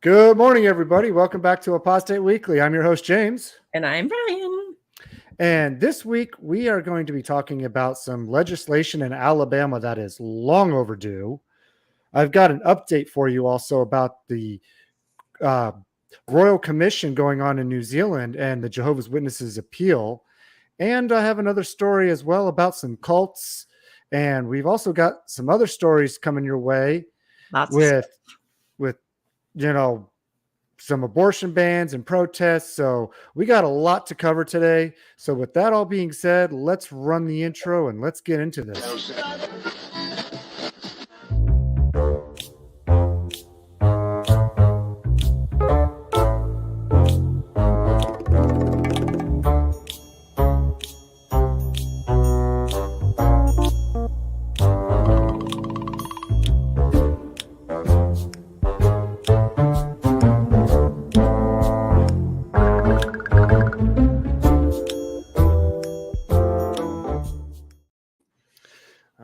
Good morning, everybody. Welcome back to Apostate Weekly. I'm your host, James. And I'm Rion. And this week, we are going to be talking about some legislation in Alabama that is long overdue. I've got an update for you also about the Royal Commission going on in New Zealand and the Jehovah's Witnesses appeal. And I have another story as well about some cults. And we've also got some other stories coming your way with some abortion bans and protests. So we got a lot to cover today. So with that all being said, let's run the intro and let's get into this.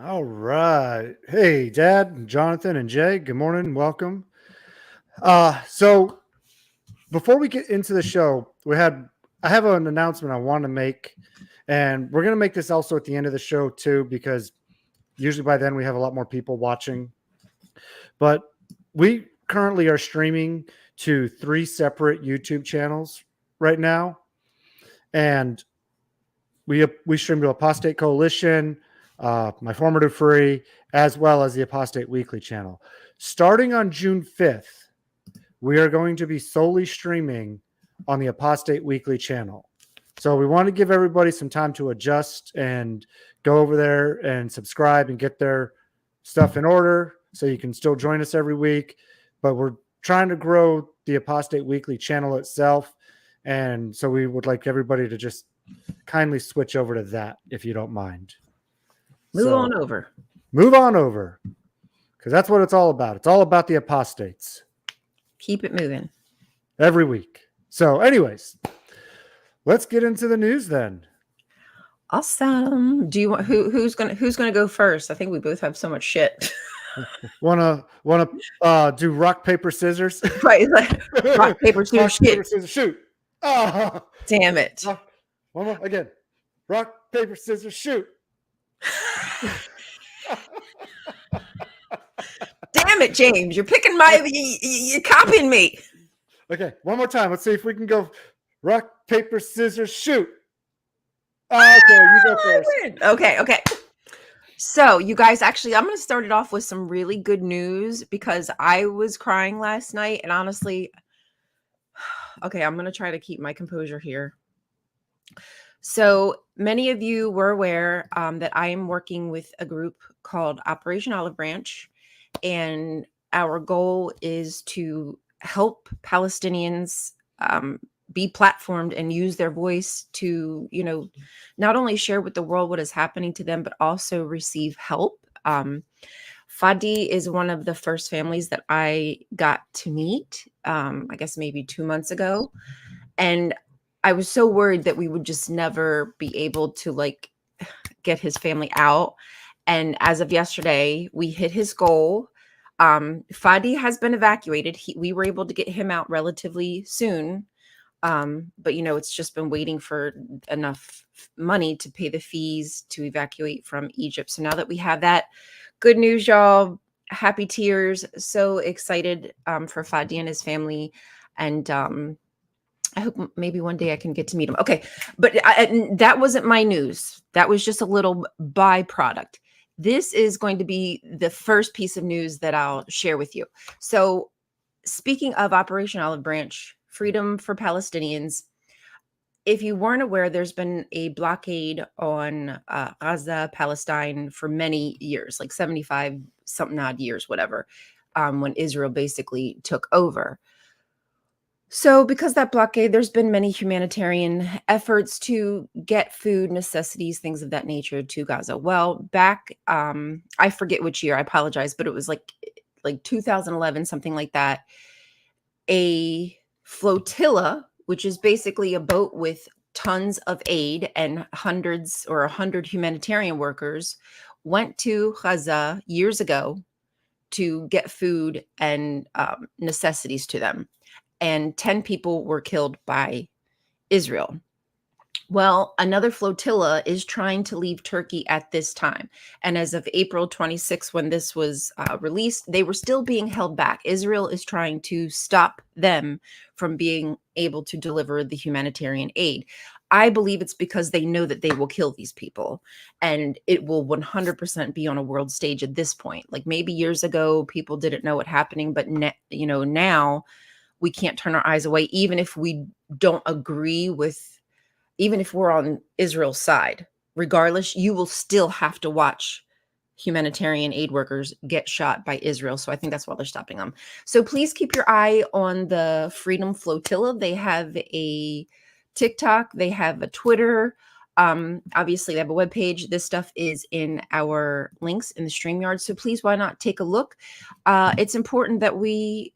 All right. Hey, Dad, Jonathan, and Jay, good morning. Welcome. So before we get into the show, I have an announcement I want to make, and we're going to make this also at the end of the show too, because usually by then we have a lot more people watching. But we currently are streaming to 3 separate YouTube channels right now, and we stream to Apostate Coalition, My Formative Free, as well as the Apostate Weekly channel. Starting on June 5th, we are going to be solely streaming on the Apostate Weekly channel. So we want to give everybody some time to adjust and go over there and subscribe and get their stuff in order so you can still join us every week. But we're trying to grow the Apostate Weekly channel itself. And so we would like everybody to just kindly switch over to that if you don't mind. Move on over. Move on over. Because that's what it's all about. It's all about the apostates. Keep it moving. Every week. So anyways, let's get into the news then. Awesome. Do you want who's gonna go first? I think we both have so much shit. Wanna do rock, paper, scissors? Right. Rock, paper, scissors, rock, paper, scissors, shoot. Oh. Damn it. One more again. Rock, paper, scissors, shoot. Damn it, James. You're picking you're copying me. Okay, one more time. Let's see if we can go rock, paper, scissors, shoot. Okay, you go first. Okay. So, you guys, actually, I'm going to start it off with some really good news because I was crying last night. And honestly, okay, I'm going to try to keep my composure here. So, many of you were aware that I am working with a group called Operation Olive Branch. And our goal is to help Palestinians be platformed and use their voice to, not only share with the world what is happening to them, but also receive help. Fadi is one of the first families that I got to meet, I guess maybe 2 months ago. And I was so worried that we would just never be able to get his family out. And as of yesterday, we hit his goal. Fadi has been evacuated. We were able to get him out relatively soon. But it's just been waiting for enough money to pay the fees to evacuate from Egypt. So now that we have that, good news, y'all, happy tears. So excited for Fadi and his family. And I hope maybe one day I can get to meet him. Okay. But that wasn't my news. That was just a little byproduct. This is going to be the first piece of news that I'll share with you. So speaking of Operation Olive Branch, Freedom for Palestinians, if you weren't aware, there's been a blockade on Gaza, Palestine for many years, like 75 something odd years, whatever, when Israel basically took over. So because that blockade, there's been many humanitarian efforts to get food, necessities, things of that nature to Gaza. Well, back, I forget which year, I apologize, but it was like 2011, something like that. A flotilla, which is basically a boat with tons of aid and hundreds or 100 humanitarian workers, went to Gaza years ago to get food and necessities to them. And 10 people were killed by Israel. Well, another flotilla is trying to leave Turkey at this time. And as of April 26, when this was released, they were still being held back. Israel is trying to stop them from being able to deliver the humanitarian aid. I believe it's because they know that they will kill these people, and it will 100% be on a world stage at this point. Like maybe years ago, people didn't know what happening, but now we can't turn our eyes away, even if we don't agree with, even if we're on Israel's side. Regardless, you will still have to watch humanitarian aid workers get shot by Israel. So I think that's why they're stopping them. So please keep your eye on the Freedom Flotilla. They have a TikTok, they have a Twitter. Obviously, they have a webpage. This stuff is in our links in the StreamYard. So please, why not take a look? It's important that we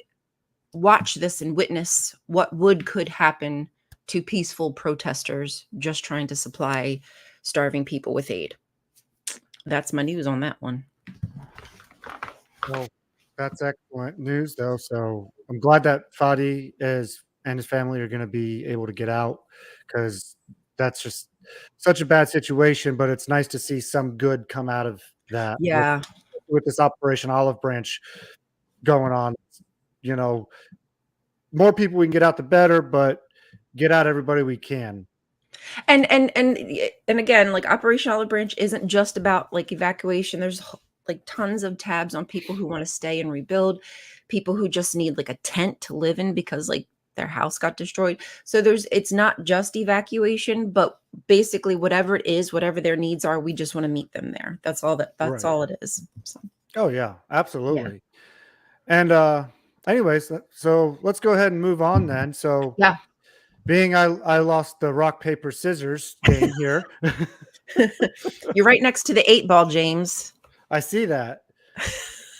watch this and witness what could happen to peaceful protesters just trying to supply starving people with aid. That's my news on that one. Well, that's excellent news, though. So I'm glad that Fadi and his family are going to be able to get out, because that's just such a bad situation. But it's nice to see some good come out of that. Yeah. With this Operation Olive Branch going on, you know, more people we can get out, the better. But get out everybody we can. And again, like Operation Olive Branch isn't just about like evacuation. There's like tons of tabs on people who want to stay and rebuild, people who just need like a tent to live in because like their house got destroyed. So it's not just evacuation, but basically whatever it is, whatever their needs are, we just want to meet them there. That's all Right. all it is. So. Oh yeah, absolutely. Yeah. And anyways, so let's go ahead and move on then. So yeah. Being I lost the rock, paper, scissors game here. You're right next to the 8-ball, James. I see that.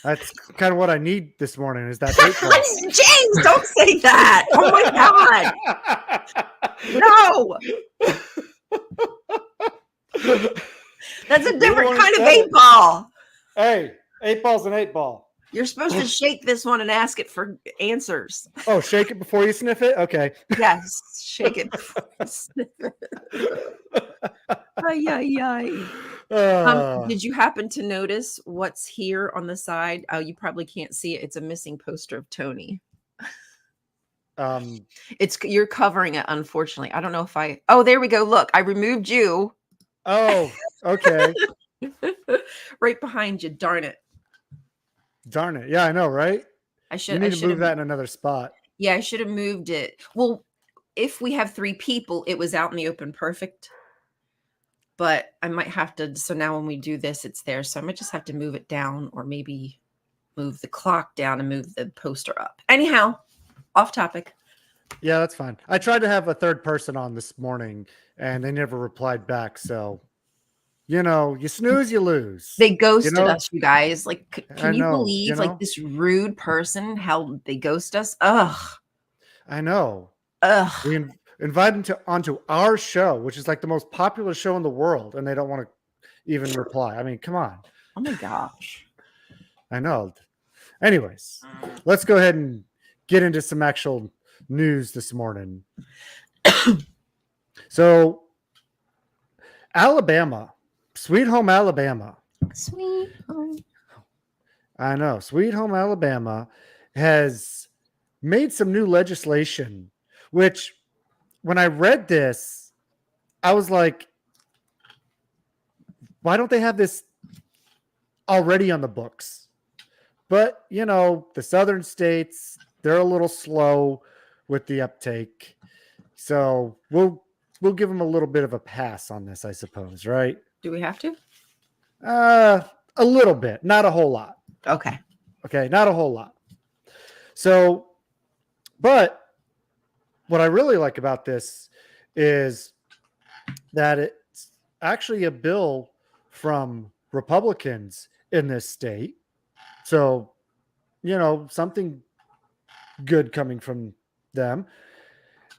That's kind of what I need this morning, is that 8-ball. James, don't say that. Oh my God. No. That's a different kind of 8-ball. Hey, 8-ball's an 8-ball. You're supposed to shake this one and ask it for answers. Oh, shake it before you sniff it? Okay. Yes, shake it before you sniff it. Did you happen to notice what's here on the side? Oh, you probably can't see it. It's a missing poster of Tony. You're covering it, unfortunately. I don't know if oh, there we go. Look, I removed you. Oh, okay. Right behind you. Darn it. Darn it. Yeah, I know, right? You need to move that in another spot. Yeah, I should have moved it. Well, if we have 3 people, it was out in the open perfect. But I might have to, so now when we do this, it's there. So I might just have to move it down, or maybe move the clock down and move the poster up. Anyhow, off topic. Yeah, that's fine. I tried to have a third person on this morning and they never replied back. So, you snooze, you lose. They ghosted us, you guys. Like, can you believe like this rude person, how they ghost us? Ugh. I know. Ugh. We invite them onto our show, which is like the most popular show in the world, and they don't want to even reply. I mean, come on. Oh my gosh. I know. Anyways, let's go ahead and get into some actual news this morning. So, Alabama. Sweet home Alabama. Sweet home. I know. Sweet home Alabama has made some new legislation, which when I read this, I was like, why don't they have this already on the books? But, the southern states, they're a little slow with the uptake. So we'll give them a little bit of a pass on this, I suppose, right? Do we have to? A little bit, not a whole lot. Okay, not a whole lot. So, but what I really like about this is that it's actually a bill from Republicans in this state. So, something good coming from them.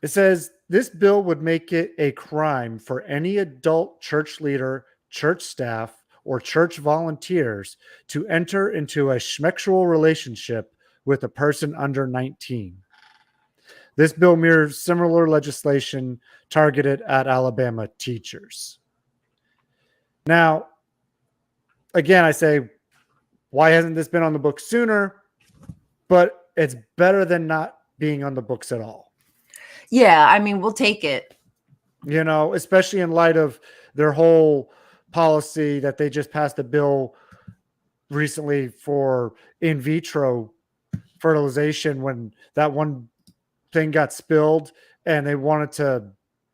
It says this bill would make it a crime for any adult church leader, church staff, or church volunteers to enter into a schmexual relationship with a person under 19. This bill mirrors similar legislation targeted at Alabama teachers. Now, again, I say, why hasn't this been on the books sooner? But it's better than not being on the books at all. Yeah, I mean, we'll take it. You know, especially in light of their whole policy that they just passed a bill recently for in vitro fertilization when that one thing got spilled and they wanted to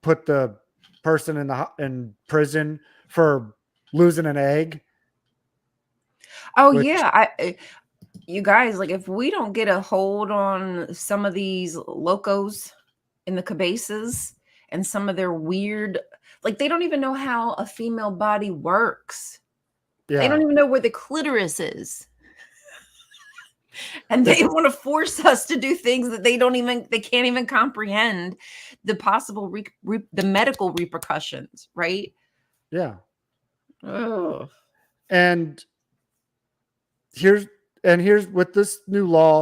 put the person in prison for losing an egg. Oh, yeah. You guys, like, if we don't get a hold on some of these locos in the cabezas and some of their weird, like, they don't even know how a female body works. Yeah. They don't even know where the clitoris is. And they want to force us to do things that they can't even comprehend the possible, the medical repercussions, right? Yeah. Oh. And here's with this new law,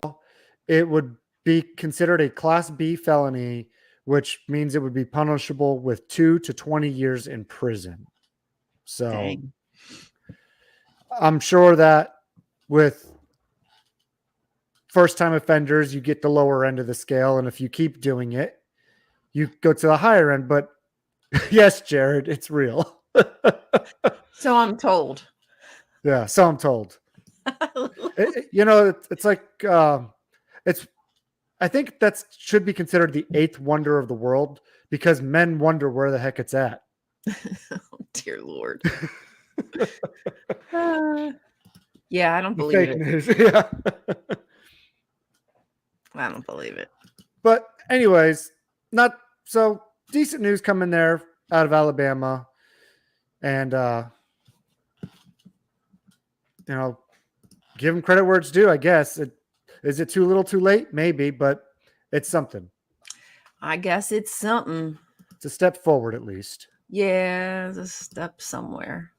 it would be considered a Class B felony, which means it would be punishable with 2 to 20 years in prison. So Dang. I'm sure that with first-time offenders, you get the lower end of the scale, and if you keep doing it, you go to the higher end. But yes, Jared, it's real. So I'm told. Yeah, so I'm told. It's like I think that should be considered the 8th wonder of the world because men wonder where the heck it's at. Oh, dear Lord. Yeah, I don't believe Fake it. news. Yeah. I don't believe it. But anyways, not so decent news coming there out of Alabama. And give them credit where it's due, I guess. Is it too little too late? Maybe, but it's something. I guess it's something. It's a step forward at least. Yeah, it's a step somewhere.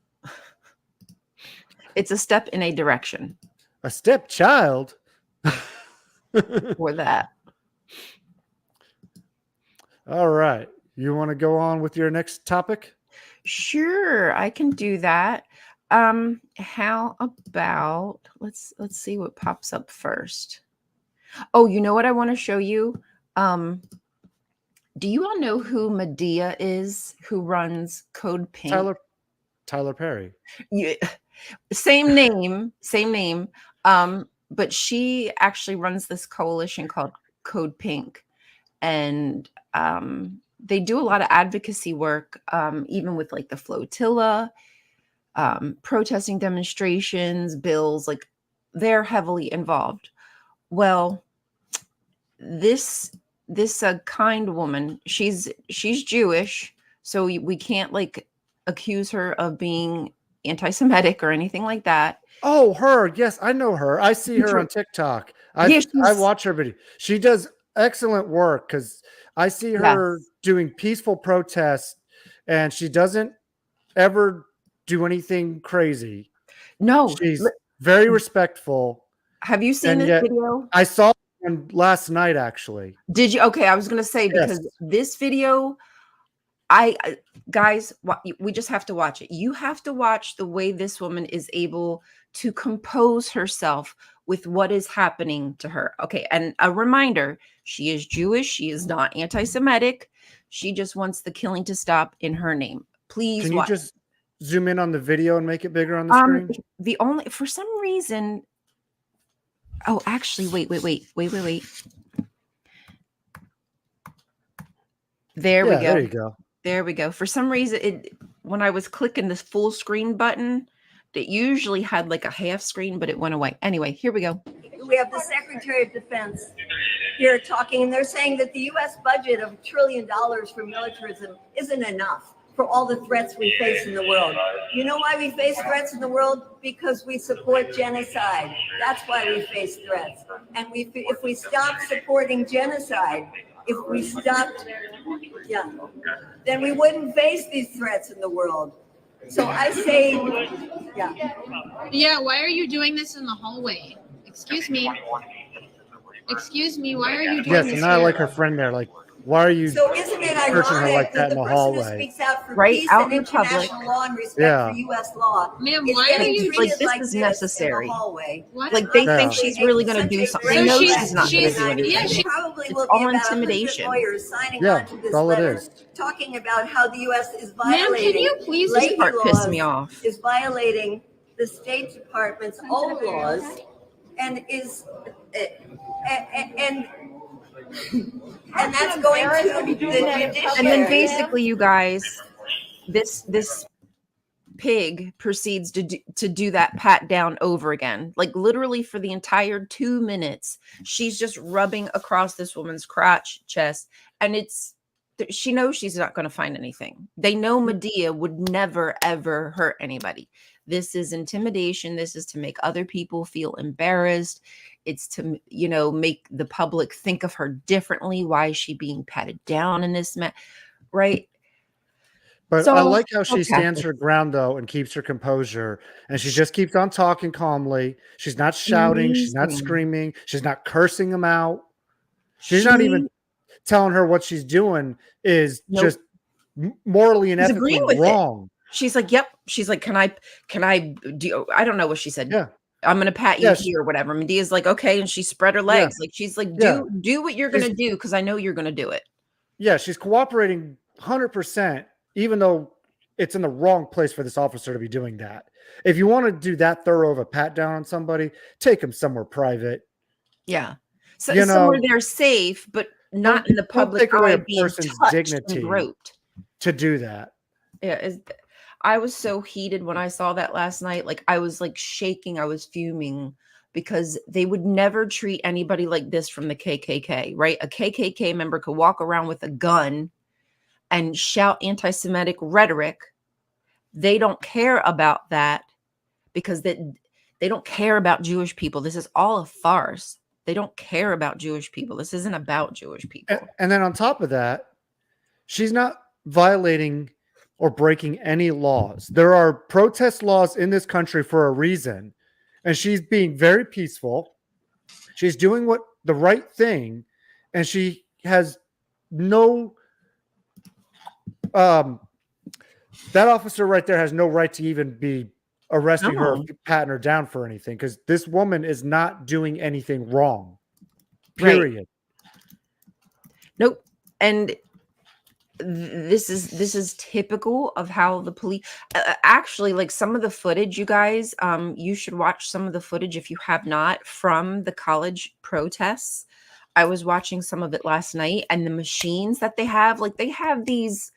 It's a step in a direction. A stepchild? Or that. All right. You want to go on with your next topic? Sure, I can do that. How about let's see what pops up first. Oh, you know what I want to show you? Do you all know who Medea is, who runs Code Pink? Tyler Perry. Yeah, same name. But she actually runs this coalition called Code Pink. And they do a lot of advocacy work, even with like the flotilla, protesting demonstrations, bills, like they're heavily involved. Well, this kind woman, she's Jewish, so we can't like accuse her of being anti-Semitic or anything like that. Oh, her. Yes, I know her. I see her on TikTok. I watch her video. She does excellent work because I see her doing peaceful protests and she doesn't ever do anything crazy. No. She's very respectful. Have you seen this video? I saw one last night, actually. Did you? Okay, I was going to say, because this video, guys, we just have to watch it. You have to watch the way this woman is able to compose herself with what is happening to her. Okay, and a reminder, she is Jewish. She is not anti-Semitic. She just wants the killing to stop in her name. Please Can you just zoom in on the video and make it bigger on the screen? For some reason, oh, actually, wait. There we go. There you go. There we go. For some reason, when I was clicking this full screen button, it usually had like a half screen, but it went away. Anyway, here we go. We have the Secretary of Defense here talking, and they're saying that the U.S. budget of $1 trillion for militarism isn't enough for all the threats we face in the world. You know why we face threats in the world? Because we support genocide. That's why we face threats. And if we stop supporting genocide, if we stopped, then we wouldn't face these threats in the world. So I say Yeah, why are you doing this in the hallway? Excuse me. Excuse me, why are you doing Yes, this and I here? like her friend there. Like, why are you So isn't it searching her like ironic that that in the the person who hallway? speaks out for Right, peace out and in the public. international law and respect Yeah. for U.S. law Ma'am, is why are getting you treated like, this like is this necessary. in the hallway? What? Like, they Yeah. think she's really going to do something. They So know she's- she's not going to she's- do anything. yeah, she- probably It's will be all about 100 intimidation. lawyers signing Yeah, on to this that's all it letter, is. talking about how the U.S. is Ma'am, can violating you please This Leahy part pissed me laws, off. is violating the State Department's own laws, and is and that's going to the judiciary. And then basically, you guys, this pig proceeds to do that pat down over again. Like, literally for the entire 2 minutes, she's just rubbing across this woman's crotch, chest, and she knows she's not going to find anything. They know Medea would never ever hurt anybody. This is intimidation. This is to make other people feel embarrassed. It's to, make the public think of her differently. Why is she being patted down in this right? But So, I like how she okay. stands her ground, though, and keeps her composure. And she just keeps on talking calmly. She's not shouting. She's not Amazing. screaming. She's not cursing him out. She's not even telling her what she's doing is Nope. just morally and She's ethically agreeing with it. wrong. She's like, yep. She's like, can I do, I don't know what she said. Yeah. I'm going to pat you Yeah, here or whatever. Medea's like, okay. And she spread her legs. Like, she's like, Yeah. do what you're going to do. Cause I know you're going to do it. Yeah, she's cooperating 100%, even though it's in the wrong place for this officer to be doing that. If you want to do that thorough of a pat down on somebody, take them somewhere private. Yeah. So You somewhere know, they're safe, but not in the don't public take away eye a being person's touched dignity. and groped. To do that. Yeah. I was so heated when I saw that last night. Like, I was like shaking. I was fuming because they would never treat anybody like this from the KKK, right? A KKK member could walk around with a gun and shout anti-Semitic rhetoric. They don't care about that because they don't care about Jewish people. This is all a farce. They don't care about Jewish people. This isn't about Jewish people. And then on top of that, she's not violating or breaking any laws. There are protest laws in this country for a reason, and she's being very peaceful. She's doing the right thing, and she has no that officer right there has no right to even be arresting her, or patting her down for anything, because this woman is not doing anything wrong. Period. Right. Nope. And this is typical of how the police actually, like, some of the footage, you guys, you should watch some of the footage if you have not, from the college protests. I was watching some of it last night, and the machines that they have, like, they have these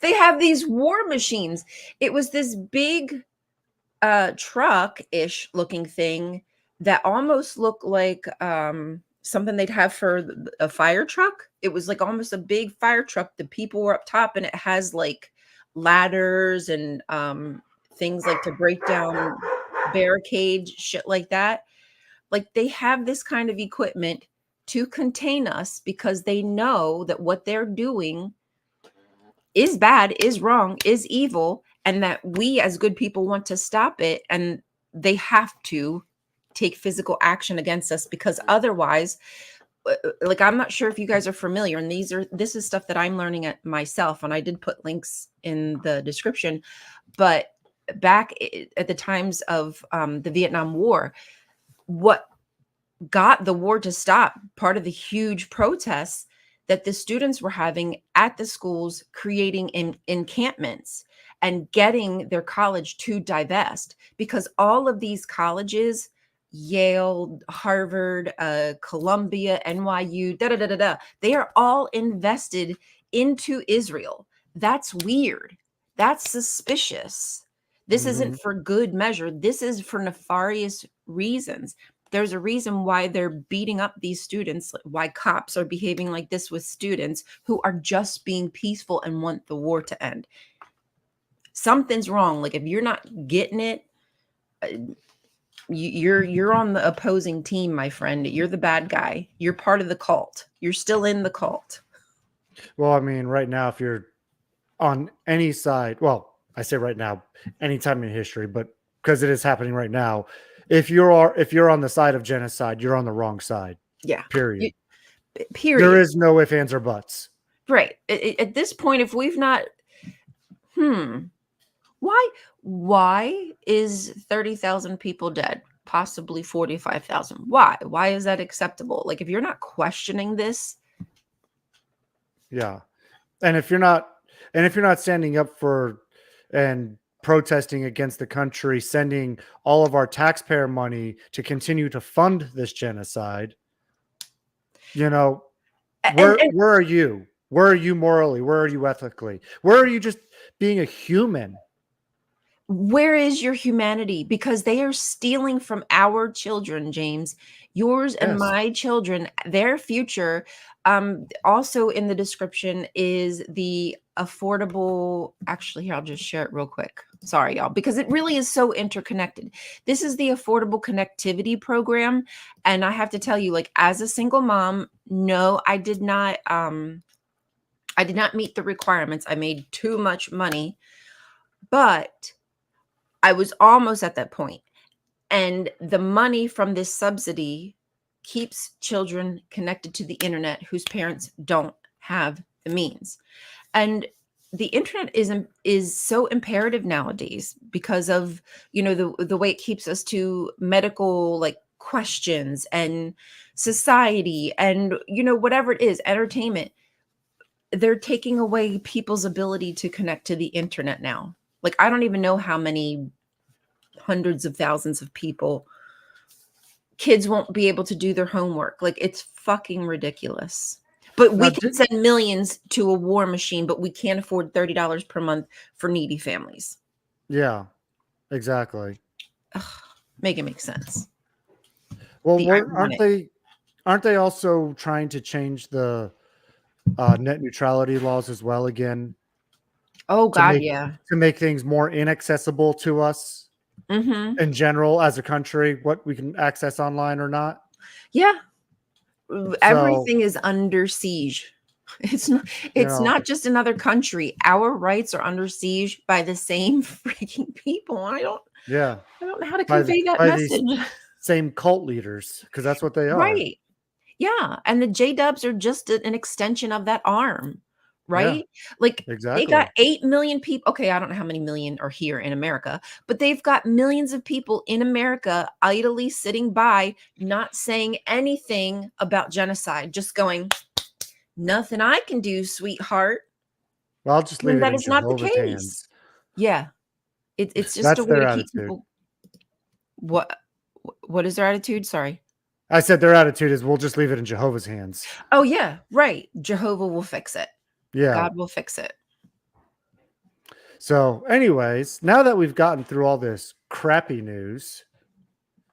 they have these war machines. It was this big truck-ish looking thing that almost looked like something they'd have for a fire truck. It was like almost a big fire truck. The people were up top, and it has like ladders and things like to break down barricades, shit like that. Like, they have this kind of equipment to contain us because they know that what they're doing is bad, is wrong, is evil, and that we as good people want to stop it. And they have to take physical action against us, because otherwise, like, I'm not sure if you guys are familiar, and this is stuff that I'm learning at myself, and I did put links in the description, but back at the times of the Vietnam War, what got the war to stop, part of the huge protests that the students were having at the schools, creating encampments and getting their college to divest, because all of these colleges, Yale, Harvard, Columbia, NYU, they are all invested into Israel. That's weird. That's suspicious. This isn't for good measure. This is for nefarious reasons. There's a reason why they're beating up these students, why cops are behaving like this with students who are just being peaceful and want the war to end. Something's wrong. Like, if you're not getting it, you're on the opposing team, my friend. You're the bad guy. You're part of the cult. You're still in the cult. Well, I mean, right now, if you're on any side, well, I say right now, anytime in history, but because it is happening right now, if you're on the side of genocide, you're on the wrong side. Yeah. Period. Period. There is no ifs, ands, or buts. Right. At this point, if we've not, why is 30,000 people dead? Possibly 45,000. Why? Why is that acceptable? Like, if you're not questioning this, Yeah. And if you're not standing up for and protesting against the country sending all of our taxpayer money to continue to fund this genocide, you know, where are you? Where are you morally? Where are you ethically? Where are you just being a human? where is your humanity? Because they are stealing from our children, James, yours and Yes. my children, their future. Also in the description is the affordable. Actually, here, I'll just share it real quick. Sorry, y'all, because it really is so interconnected. This is the Affordable Connectivity Program. And I have to tell you, like, as a single mom, no, I did not meet the requirements. I made too much money, but I was almost at that point. And the money from this subsidy keeps children connected to the internet whose parents don't have the means. And the internet is so imperative nowadays because of, the way it keeps us to medical like questions and society and whatever it is, entertainment. They're taking away people's ability to connect to the internet now. Like, I don't even know how many hundreds of thousands of people, kids won't be able to do their homework. Like, it's fucking ridiculous. But we can send millions to a war machine, but we can't afford $30 per month for needy families. Yeah, exactly. Ugh, make it make sense. Well, aren't they also trying to change the net neutrality laws as well again? Oh God, to make things more inaccessible to us in general as a country, what we can access online or not. Yeah, everything is under siege. It's not just another country. Our rights are under siege by the same freaking people. I don't know how to convey that message. Same cult leaders, because that's what they are. Right. Yeah. And the J-dubs are just an extension of that arm. Right? Yeah, like exactly. They got 8 million people. Okay, I don't know how many million are here in America, but they've got millions of people in America idly sitting by, not saying anything about genocide, just going, nothing I can do, sweetheart. Well, I'll just leave it in Jehovah's hands. Yeah. It's just a way to keep people. What is their attitude? Sorry. I said their attitude is we'll just leave it in Jehovah's hands. Oh, yeah, right. Jehovah will fix it. Yeah. God will fix it. So anyways, now that we've gotten through all this crappy news,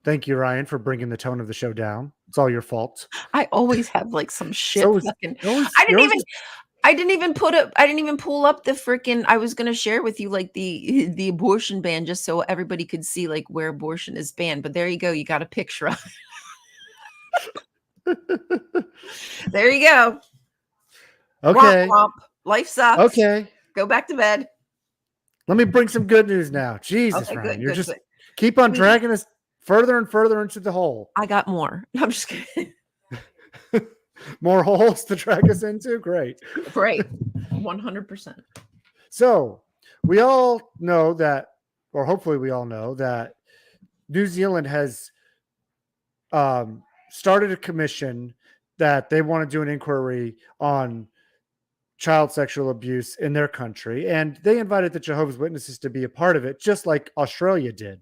thank you, Ryan, for bringing the tone of the show down. It's all your fault. I always have like some shit. I didn't even pull up the freaking, I was going to share with you like the abortion ban just so everybody could see like where abortion is banned. But there you go. You got a picture of it. There you go. Okay. Womp, womp. Life sucks. Okay. Go back to bed. Let me bring some good news now. Jesus, okay, Ryan. You're just keep on dragging us further and further into the hole. I got more. I'm just kidding. More holes to drag us into? Great. Great. 100%. So we all know that, or hopefully we all know that New Zealand has started a commission that they want to do an inquiry on child sexual abuse in their country. And they invited the Jehovah's Witnesses to be a part of it, just like Australia did.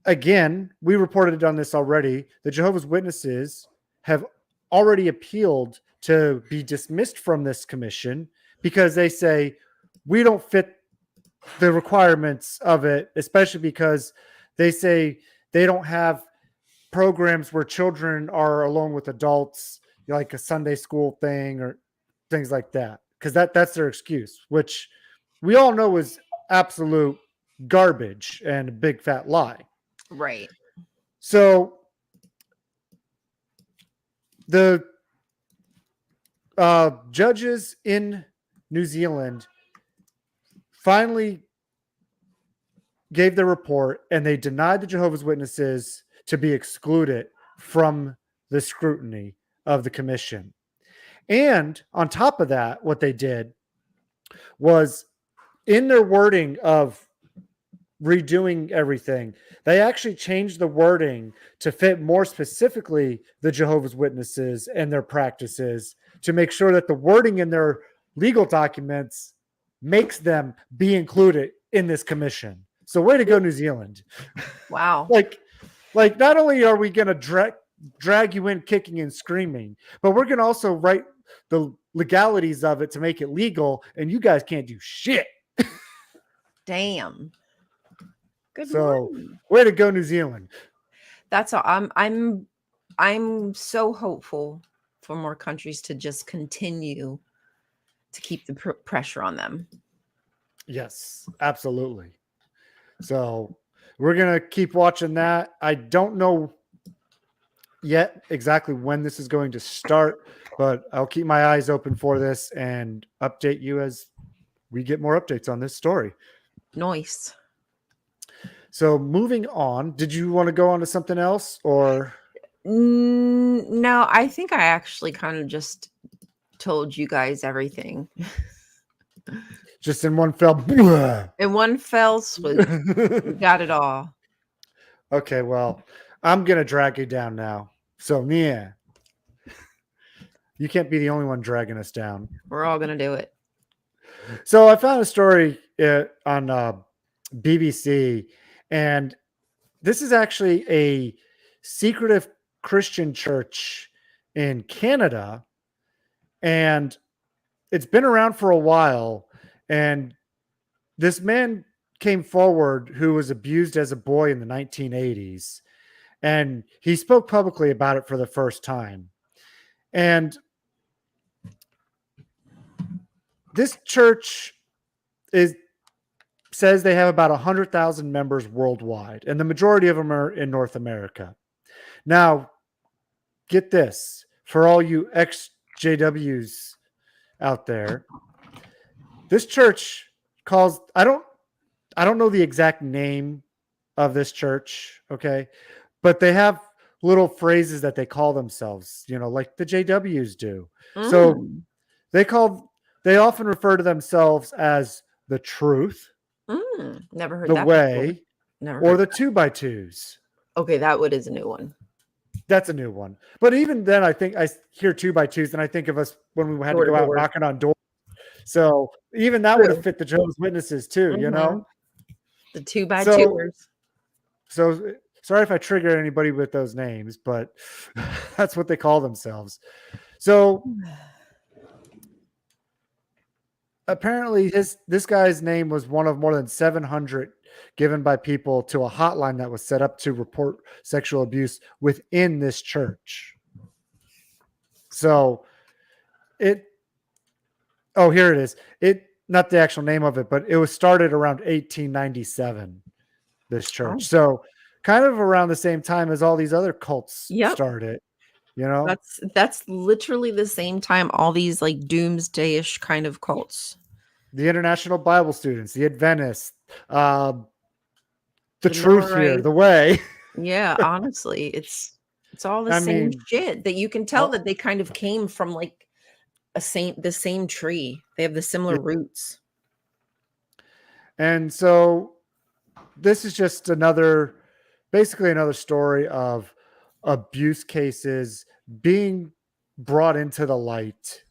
Again, we reported on this already. The Jehovah's Witnesses have already appealed to be dismissed from this commission because they say we don't fit the requirements of it, especially because they say they don't have programs where children are alone with adults, like a Sunday school thing or things like that, because that's their excuse, which we all know is absolute garbage and a big fat lie. Right. So the judges in New Zealand finally gave their report, and they denied the Jehovah's Witnesses to be excluded from the scrutiny of the commission. And on top of that, what they did was, in their wording of redoing everything, they actually changed the wording to fit more specifically the Jehovah's Witnesses and their practices, to make sure that the wording in their legal documents makes them be included in this commission. So way to go, New Zealand. Wow. like not only are we going to drag you in kicking and screaming, but we're going to also write the legalities of it to make it legal, and you guys can't do shit. Damn. Good So morning. way to go, New Zealand. That's all. I'm so hopeful for more countries to just continue to keep the pressure on them. Yes, absolutely. So we're going to keep watching that. I don't know yet exactly when this is going to start, but I'll keep my eyes open for this and update you as we get more updates on this story. Nice. So moving on, did you want to go on to something else, or? No, I think I actually kind of just told you guys everything. Just in one fell. In one fell swoop. We got it all. Okay, well, I'm going to drag you down now. So, Nia, you can't be the only one dragging us down. We're all going to do it. So I found a story on BBC, and this is actually a secretive Christian church in Canada, and it's been around for a while. And this man came forward who was abused as a boy in the 1980s, and he spoke publicly about it for the first time. And this church says they have about 100,000 members worldwide, and the majority of them are in North America. Now, get this, for all you ex-JWs out there, this church calls, I don't know the exact name of this church, okay? But they have little phrases that they call themselves, like the JWs do. So they often refer to themselves as the truth, never heard the that way, before. Never or heard the that. 2x2s. Okay, that one is a new one. That's a new one. But even then, I think I hear 2x2s, and I think of us when we had to go out knocking on doors. So even that would have fit the Jehovah's Witnesses too, The 2x2ers. So sorry if I trigger anybody with those names, but that's what they call themselves. So apparently this guy's name was one of more than 700 given by people to a hotline that was set up to report sexual abuse within this church. So here it is. Not the actual name of it, but it was started around 1897, this church. Oh. So kind of around the same time as all these other cults Yep. started, That's literally the same time all these like doomsday-ish kind of cults. The International Bible Students, the Adventists, the Truth here, the Way. Yeah, honestly, it's all the same shit that you can tell that they kind of came from like the same tree. They have the similar roots. And so this is just basically another story of abuse cases being brought into the light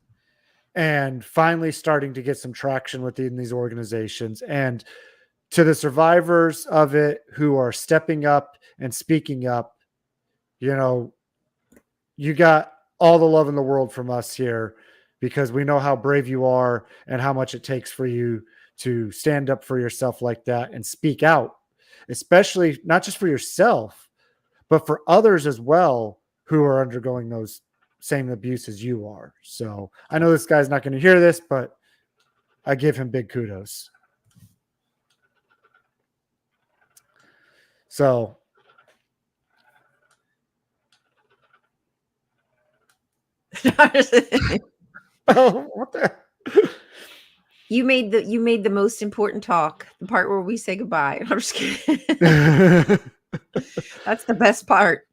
and finally starting to get some traction within these organizations. And to the survivors of it who are stepping up and speaking up, you got all the love in the world from us here, because we know how brave you are and how much it takes for you to stand up for yourself like that and speak out, especially not just for yourself, but for others as well who are undergoing those same abuse as you are. So I know this guy's not going to hear this, but I give him big kudos. So oh, what the You made the most important talk, the part where we say goodbye. I'm just kidding. That's the best part.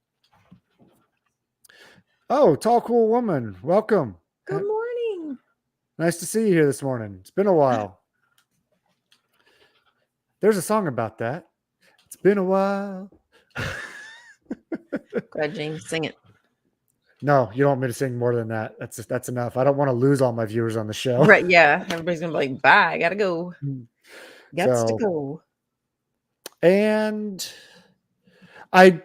Oh, tall, cool woman. Welcome. Good morning. Nice to see you here this morning. It's been a while. There's a song about that. It's been a while. Go ahead, James, sing it. No, you don't want me to sing more than that. That's enough. I don't want to lose all my viewers on the show. Right, yeah. Everybody's gonna be like, bye, I gotta go. Gots to So, go. and I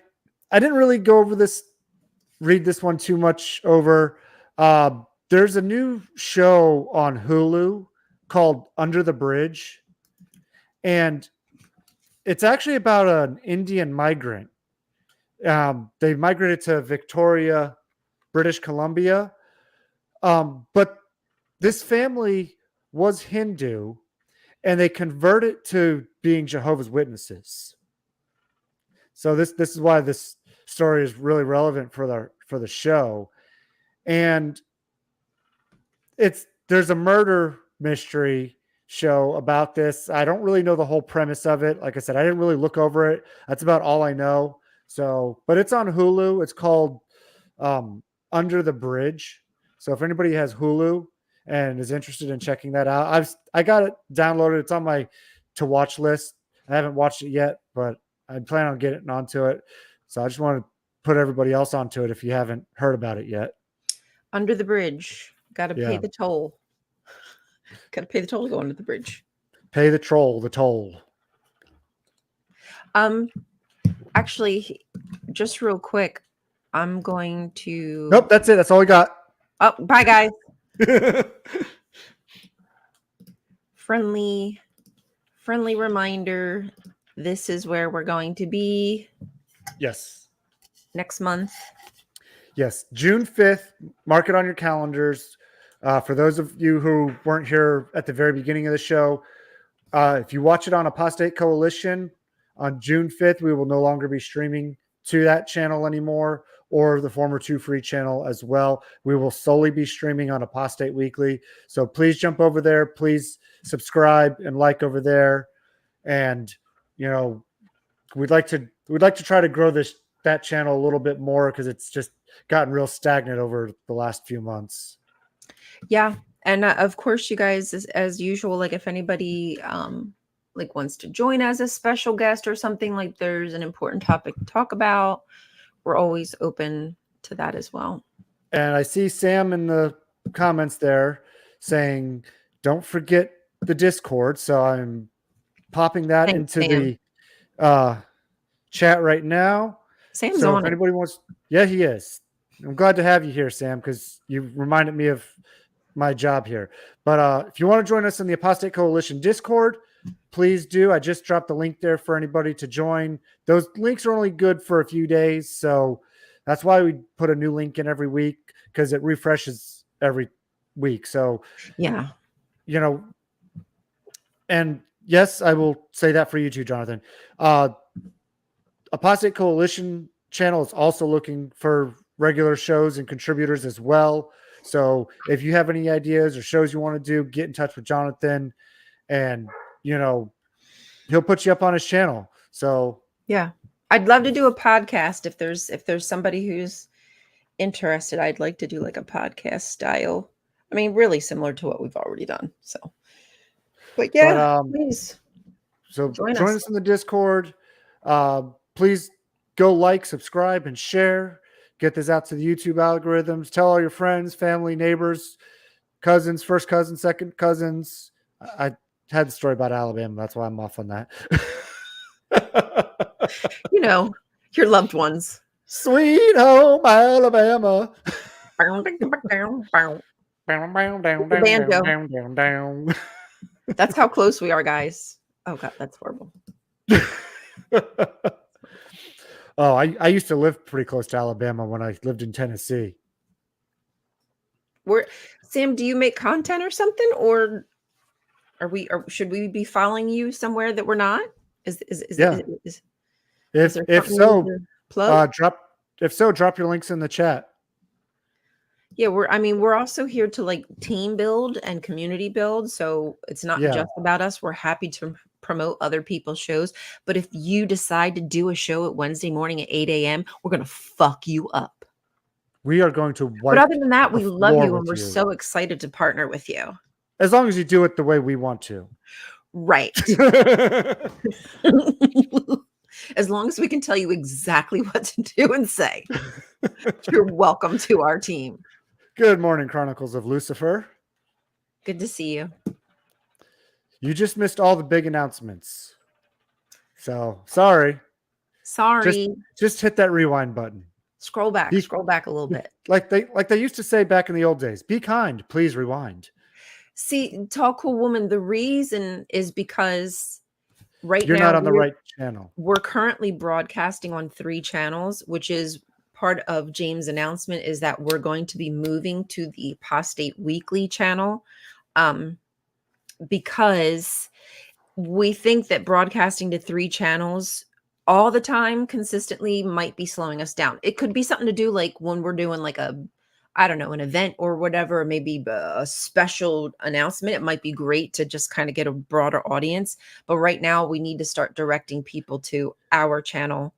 didn't really go over this, read this one too much over. There's a new show on Hulu called Under the Bridge, and it's actually about an Indian migrant. They migrated to Victoria, British Columbia, but this family was Hindu, and they converted to being Jehovah's Witnesses. So this is why this story is really relevant for the show. And there's a murder mystery show about this. I don't really know the whole premise of it. Like I said, I didn't really look over it. That's about all I know. So, but it's on Hulu. It's called Under the Bridge. So if anybody has Hulu and is interested in checking that out, I got it downloaded. It's on my to watch list. I haven't watched it yet, but I plan on getting onto it. So I just want to put everybody else onto it if you haven't heard about it yet. Under the bridge. Gotta pay Yeah. the toll. Gotta pay the toll to go under the bridge. Pay the toll. Actually, just real quick, I'm going to Nope, that's it. That's all we got. Oh, bye guys. Friendly reminder. This is where we're going to be Yes. next month. Yes. June 5th. Mark it on your calendars. For those of you who weren't here at the very beginning of the show, if you watch it on Apostate Coalition on June 5th, we will no longer be streaming to that channel anymore, or the former Two Free channel as well. We will solely be streaming on Apostate Weekly. So please jump over there. Please subscribe and like over there. And, you know, we'd like to try to grow that channel a little bit more, because it's just gotten real stagnant over the last few months. Yeah. And of course, you guys, as usual, like if anybody like wants to join as a special guest or something, like there's an important topic to talk about, we're always open to that as well. And I see Sam in the comments there saying, don't forget the Discord. So I'm popping that Thanks, into Sam. the chat right now. Sam's So on if it. anybody wants, yeah, he is. I'm glad to have you here, Sam, because you reminded me of my job here. But if you want to join us in the Apostate Coalition Discord, please do. I just dropped the link there for anybody to join. Those links are only good for a few days, so that's why we put a new link in every week, because it refreshes every week. So Yeah. you know, and yes, I will say that for you too, Jonathan. Apostate Coalition channel is also looking for regular shows and contributors as well. So if you have any ideas or shows you want to do, get in touch with Jonathan, and you know, he'll put you up on his channel. So Yeah. I'd love to do a podcast if there's somebody who's interested. I'd like to do like a podcast style. I mean, really similar to what we've already done. So, but yeah, please. So Join join us. us in the Discord. Please go like, subscribe, and share. Get this out to the YouTube algorithms. Tell all your friends, family, neighbors, cousins, first cousins, second cousins. I had the story about Alabama. That's why I'm off on that. You know, your loved ones. Sweet home Alabama. Banjo. That's how close we are, guys. Oh God, that's horrible. Oh, I used to live pretty close to Alabama when I lived in Tennessee. Sam, do you make content or something, or should we be following you somewhere that we're not? Is Yeah. there If something so, you need to plug? drop your links in the chat. Yeah, we're also here to like team build and community build. So it's not Yeah. just about us. We're happy to promote other people's shows. But if you decide to do a show at Wednesday morning at 8 a.m., we're gonna fuck you up. We are going to But wipe other than that, the we love floor you and with we're you. so excited to partner with you. As long as you do it the way we want to. Right. As long as we can tell you exactly what to do and say, you're welcome to our team. Good morning, Chronicles of Lucifer. Good to see you. You just missed all the big announcements. So sorry. Sorry. Just hit that rewind button. Scroll back a little bit. Like they used to say back in the old days. Be kind, please rewind. See, Tall Cool Woman, the reason is because You're now not on the right channel. we're currently broadcasting on 3 channels, which is part of James' announcement is that we're going to be moving to the Apostate Weekly channel, because we think that broadcasting to 3 channels all the time consistently might be slowing us down. It could be something to do like when we're doing like I don't know, an event or whatever, maybe a special announcement. It might be great to just kind of get a broader audience. But right now we need to start directing people to our channel,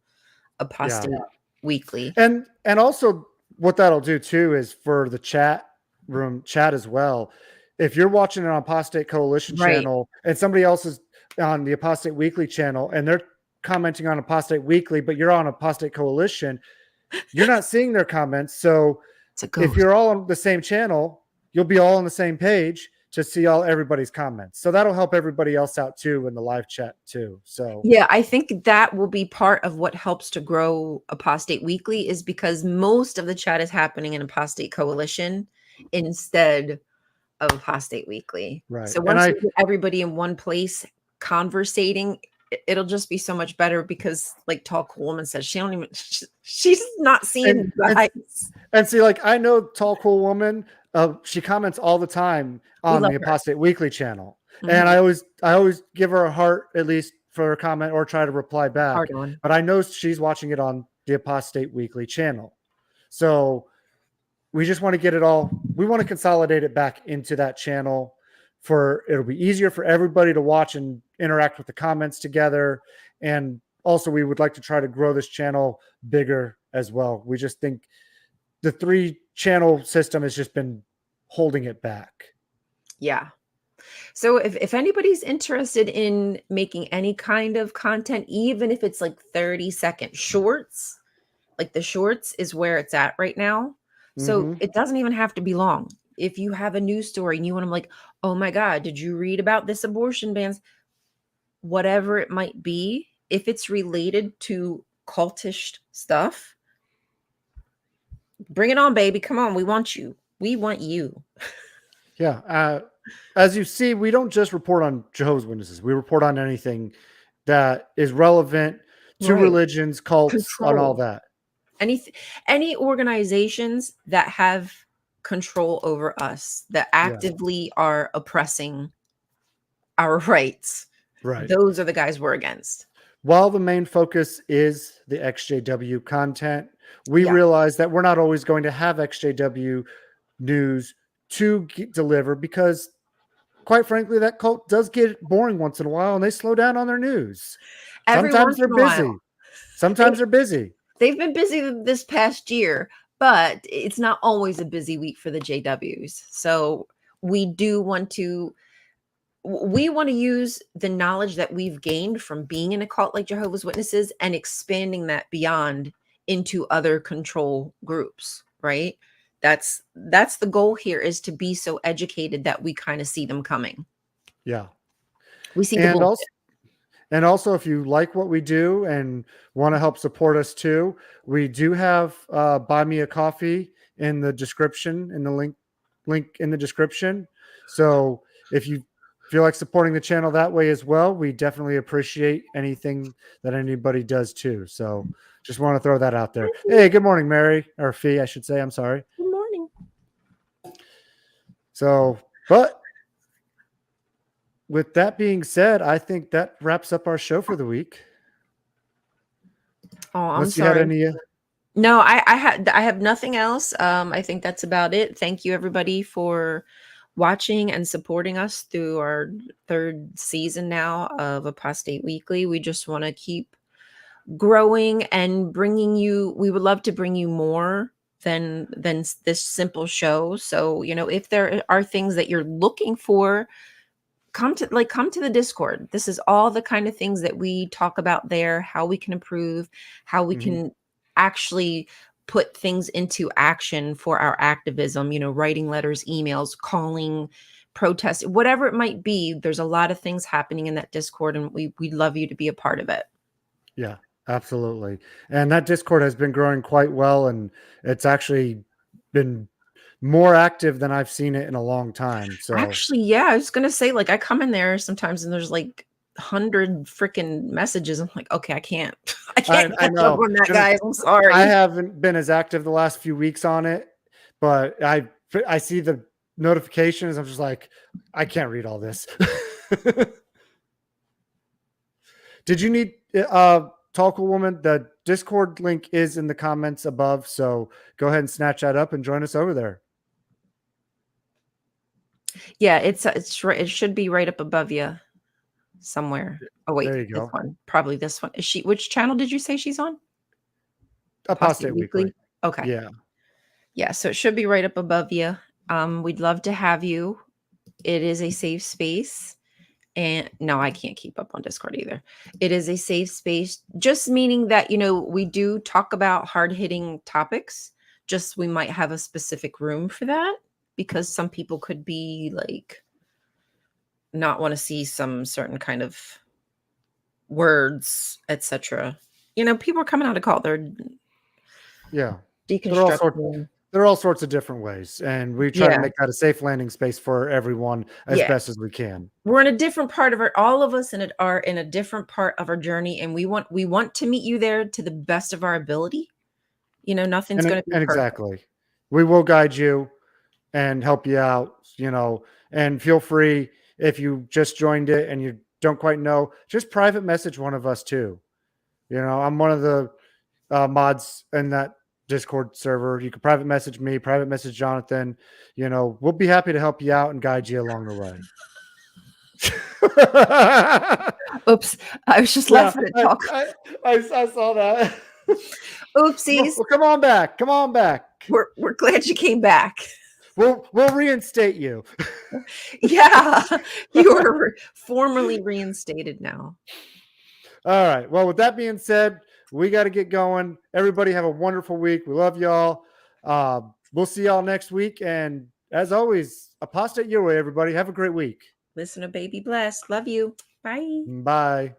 Apostate Weekly. And also what that'll do too is for the chat room chat as well. If you're watching it on Apostate Coalition channel and somebody else is on the Apostate Weekly channel and they're commenting on Apostate Weekly, but you're on Apostate Coalition, you're not seeing their comments. So if you're all on the same channel, you'll be all on the same page to see everybody's comments. So that'll help everybody else out too in the live chat too. So yeah, I think that will be part of what helps to grow Apostate Weekly is because most of the chat is happening in Apostate Coalition instead of Apostate Weekly. Right. So once we get everybody in one place conversating, it'll just be so much better because like Tall Cool Woman says, she's not seeing guys. And see, like I know Tall Cool Woman, she comments all the time on the Apostate Weekly channel. Mm-hmm. And I always give her a heart at least for a comment or try to reply back. But I know she's watching it on the Apostate Weekly channel. So we just want to get it all. We want to consolidate it back into that channel it'll be easier for everybody to watch and interact with the comments together. And also we would like to try to grow this channel bigger as well. We just think the 3 channel system has just been holding it back. Yeah. So if anybody's interested in making any kind of content, even if it's like 30-second shorts, like the shorts is where it's at right now. So it doesn't even have to be long. If you have a news story and you want to like, oh my God, did you read about this abortion bans? Whatever it might be, if it's related to cultish stuff, bring it on, baby. Come on. We want you. We want you. Yeah. As you see, we don't just report on Jehovah's Witnesses. We report on anything that is relevant to religions, cults, and all that. Any organizations that have control over us, that actively are oppressing our rights. Right. Those are the guys we're against. While the main focus is the XJW content, we realize that we're not always going to have XJW news to deliver because, quite frankly, that cult does get boring once in a while and they slow down on their news. Sometimes they're busy. Sometimes they're busy. They've been busy this past year, but it's not always a busy week for the JWs. So we want to use the knowledge that we've gained from being in a cult like Jehovah's Witnesses and expanding that beyond into other control groups, right? That's the goal here, is to be so educated that we kind of see them coming. Yeah. We see the bullshit. And also, if you like what we do and want to help support us too, we do have Buy Me a Coffee in the description, in the link in the description. So if you feel like supporting the channel that way as well, we definitely appreciate anything that anybody does too. So just want to throw that out there. Hey, good morning, Mary, or Fee, I should say. I'm sorry. Good morning. So, but with that being said, I think that wraps up our show for the week. Oh, I'm sorry. No, I have nothing else. I think that's about it. Thank you everybody for watching and supporting us through our third season now of Apostate Weekly. We just want to keep growing and bringing you, we would love to bring you more than this simple show. So, if there are things that you're looking for, come to the Discord. This is all the kind of things that we talk about there, how we can improve, how we Mhm. can actually put things into action for our activism, writing letters, emails, calling, protest, whatever it might be. There's a lot of things happening in that Discord, and we'd love you to be a part of it. Yeah, absolutely. And that Discord has been growing quite well, and it's actually been more active than I've seen it in a long time. So Actually, yeah, I was gonna say, I come in there sometimes and there's 100 freaking messages. I'm like, okay, I can't I can't I catch up know. on that, And guys. I'm sorry. I haven't been as active the last few weeks on it, but I see the notifications. I'm just like, I can't read all this. Did you need Talk Woman? The Discord link is in the comments above, so go ahead and snatch that up and join us over there. Yeah, it's right. It should be right up above you somewhere. Oh wait, There you this go. one. Probably this one. Is she? Which channel did you say she's on? Apostate Weekly. Okay. Yeah. Yeah, so it should be right up above you. We'd love to have you. It is a safe space. And no, I can't keep up on Discord either. It is a safe space, just meaning that, we do talk about hard-hitting topics. Just we might have a specific room for that because some people could be not want to see some certain kind of words, etc. People are coming out of cult. They're Yeah. There deconstructing. are all sorts of different ways, and we try to make that a safe landing space for everyone as best as we can. We're in a different part of all of us are in a different part of our journey, and we want to meet you there to the best of our ability. Nothing's going to be And perfect. exactly. We will guide you and help you out, and feel free if you just joined it and you don't quite know, just private message one of us too. I'm one of the mods in that Discord server. You can private message me, private message Jonathan. We'll be happy to help you out and guide you along the way. Oops, I was just laughing at talk. I saw that. Oopsies. Well, come on back. Come on back. We're glad you came back. We'll reinstate you. Yeah, you are formally reinstated now. All right. Well, with that being said, we got to get going. Everybody have a wonderful week. We love y'all. We'll see y'all next week. And as always, apostate your way, everybody. Have a great week. Listen to Baby Blessed. Love you. Bye. Bye.